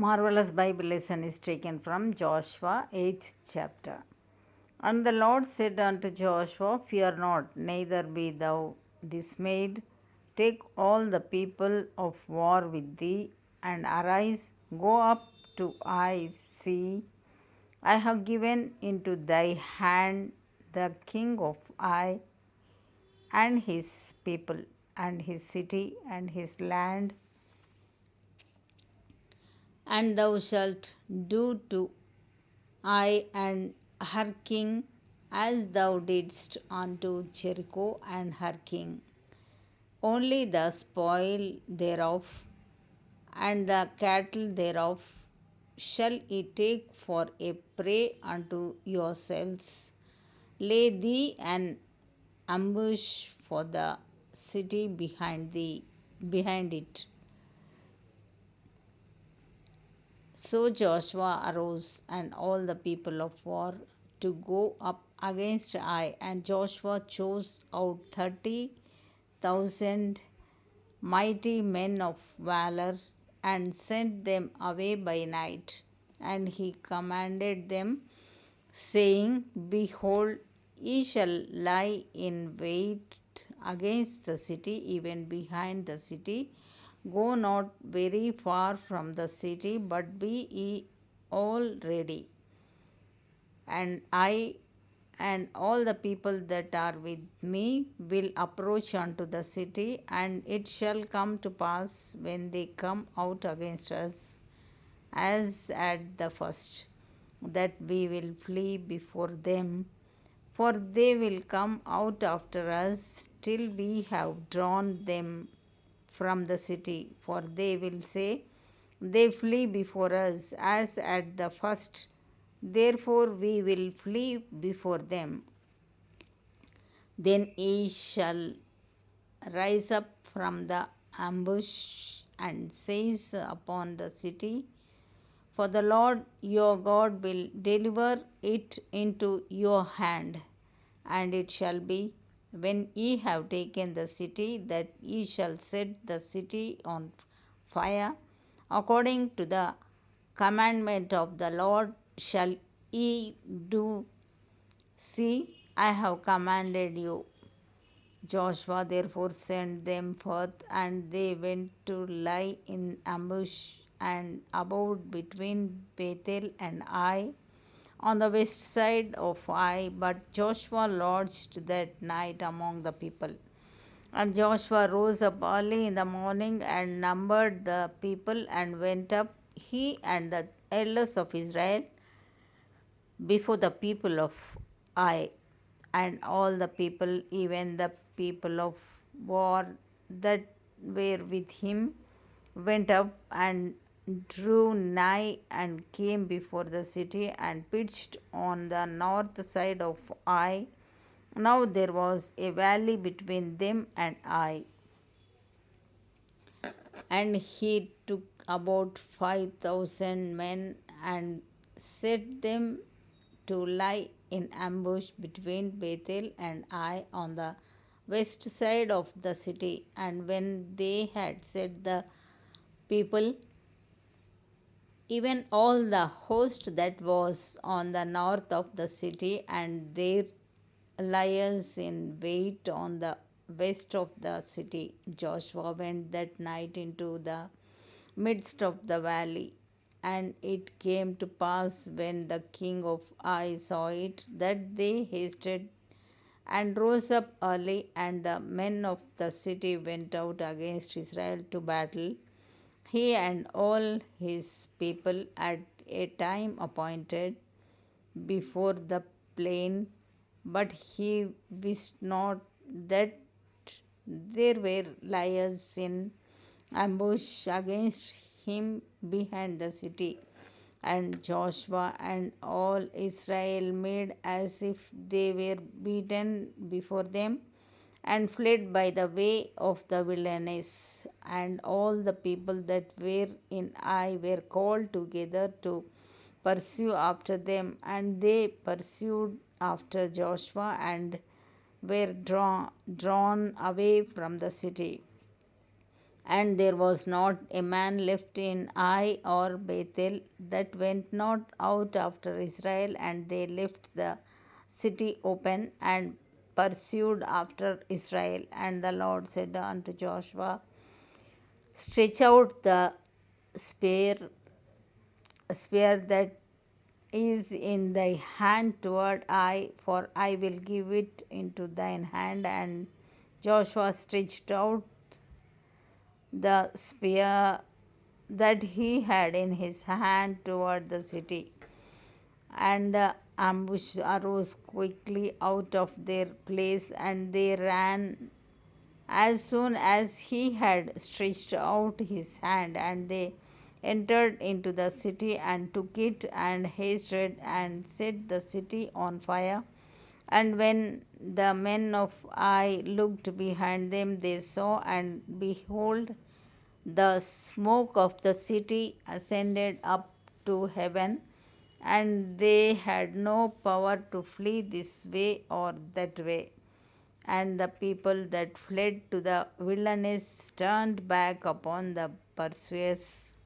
Marvelous Bible lesson is taken from Joshua 8th chapter. And the Lord said unto Joshua, Fear not, neither be thou dismayed. Take all the people of war with thee, and arise, go up to Ai. See, I have given into thy hand the king of Ai, and his people, and his city, and his land, and thou shalt do to Ai and her king as thou didst unto Jericho and her king. Only the spoil thereof and the cattle thereof shall ye take for a prey unto yourselves. Lay thee an ambush for the city behind it. So Joshua arose and all the people of war to go up against Ai, and Joshua chose out 30,000 mighty men of valor and sent them away by night. And he commanded them, saying, Behold, ye shall lie in wait against the city, even behind the city. Go not very far from the city, but be ye all ready. And I and all the people that are with me will approach unto the city, and it shall come to pass when they come out against us, as at the first, that we will flee before them, for they will come out after us till we have drawn them from the city. For they will say, They flee before us as at the first, therefore we will flee before them. Then ye shall rise up from the ambush and seize upon the city, for the Lord your God will deliver it into your hand. And it shall be, when ye have taken the city, that ye shall set the city on fire, according to the commandment of the Lord shall ye do. See, I have commanded you. Joshua therefore sent them forth, and they went to lie in ambush and abode between Bethel and Ai, on the west side of Ai. But Joshua lodged that night among the people. And Joshua rose up early in the morning and numbered the people, and went up, he and the elders of Israel, before the people of Ai. And all the people, even the people of war that were with him, went up and drew nigh and came before the city and pitched on the north side of Ai. Now there was a valley between them and Ai. And he took about 5,000 men and set them to lie in ambush between Bethel and Ai on the west side of the city. And when they had set the people, even all the host that was on the north of the city, and their liers in wait on the west of the city, Joshua went that night into the midst of the valley. And it came to pass, when the king of Ai saw it, that they hasted and rose up early, and the men of the city went out against Israel to battle, he and all his people, at a time appointed, before the plain. But he wist not that there were liers in ambush against him behind the city. And Joshua and all Israel made as if they were beaten before them, and fled by the way of the wilderness. And all the people that were in Ai were called together to pursue after them, and they pursued after Joshua and were drawn away from the city. And there was not a man left in Ai or Bethel that went not out after Israel, and they left the city open and pursued after Israel. And the Lord said unto Joshua, stretch out the spear that is in thy hand toward Ai, for I will give it into thine hand. And Joshua stretched out the spear that he had in his hand toward the city, and the ambush arose quickly out of their place, and they ran as soon as he had stretched out his hand, and they entered into the city and took it, and hasted and set the city on fire. And when the men of Ai looked behind them, they saw, and behold, the smoke of the city ascended up to heaven, and they had no power to flee this way or that way. And the people that fled to the wilderness turned back upon the pursuers.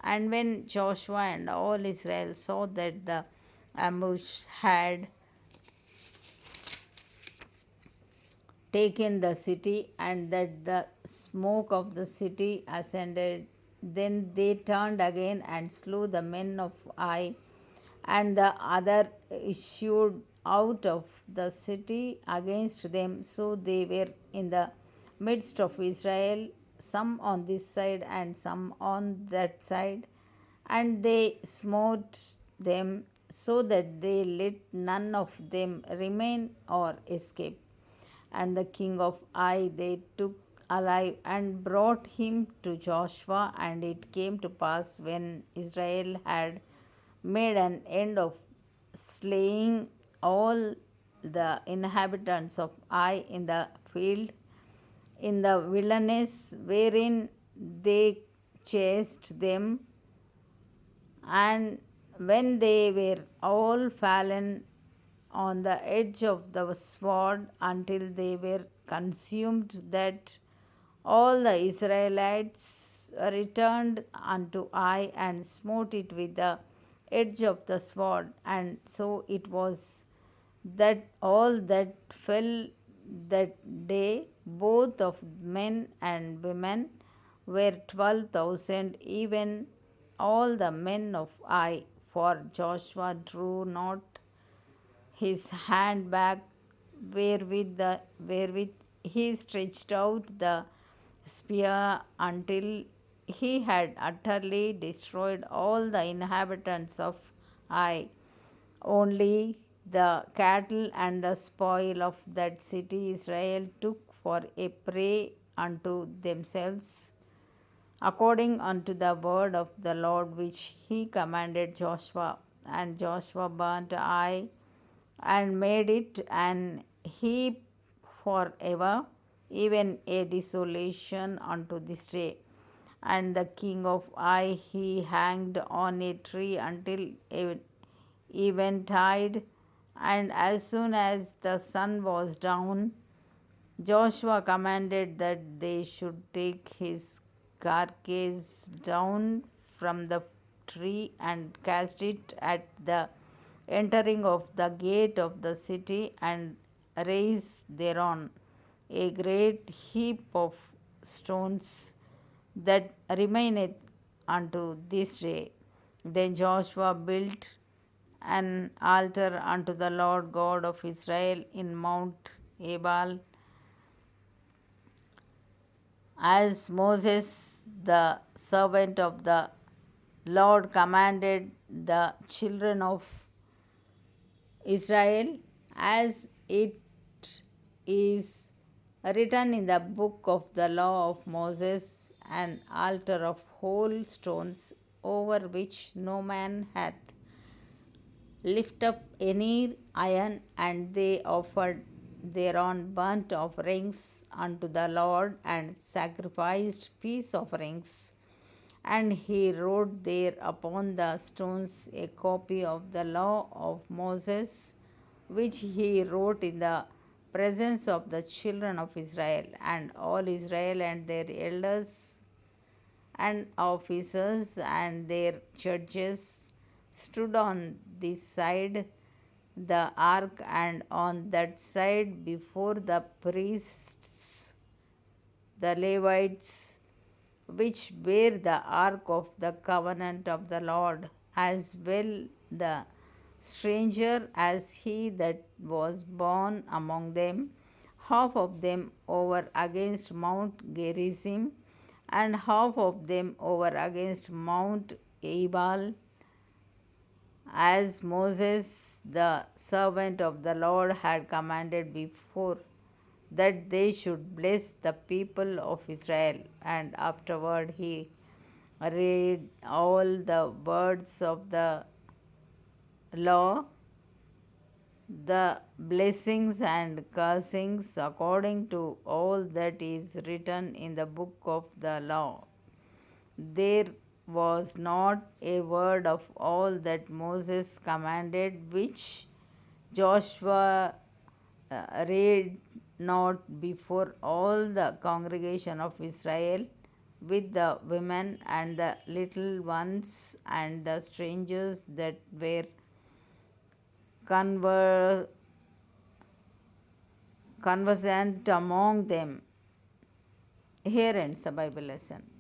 And when Joshua and all Israel saw that the ambush had taken the city, and that the smoke of the city ascended, then they turned again and slew the men of Ai, and the other issued out of the city against them. So they were in the midst of Israel, some on this side and some on that side, and they smote them so that they let none of them remain or escape. And the king of Ai they took alive and brought him to Joshua. And it came to pass, when Israel had made an end of slaying all the inhabitants of Ai in the field, in the wilderness wherein they chased them, and when they were all fallen on the edge of the sword until they were consumed, that all the Israelites returned unto Ai and smote it with the edge of the sword. And so it was that all that fell that day, both of men and women, were 12,000, even all the men of Ai. For Joshua drew not his hand back wherewith he stretched out the spear, until he had utterly destroyed all the inhabitants of Ai. Only the cattle and the spoil of that city Israel took for a prey unto themselves, according unto the word of the Lord which he commanded Joshua. And Joshua burnt Ai and made it an heap forever, even a desolation unto this day. And the king of Ai he hanged on a tree until eventide. And as soon as the sun was down, Joshua commanded that they should take his carcass down from the tree and cast it at the entering of the gate of the city, and raise thereon a great heap of stones that remaineth unto this day. Then Joshua built an altar unto the Lord God of Israel in Mount Ebal, as Moses the servant of the Lord commanded the children of Israel, as it is written in the book of the law of Moses, an altar of whole stones, over which no man hath lift up any iron. And they offered thereon burnt offerings unto the Lord, and sacrificed peace offerings. And he wrote there upon the stones a copy of the law of Moses, which he wrote in the presence of the children of Israel, and all Israel and their elders and officers and their judges stood on this side the ark and on that side before the priests, the Levites, which bear the ark of the covenant of the Lord, as well the stranger as he that was born among them, half of them over against Mount Gerizim, and half of them over against Mount Ebal, as Moses the servant of the Lord had commanded before, that they should bless the people of Israel. And afterward he read all the words of the law, the blessings and cursings according to all that is written in the book of the law. There was not a word of all that Moses commanded which Joshua read not before all the congregation of Israel, with the women and the little ones and the strangers that were conversant among them. Here ends the Bible lesson.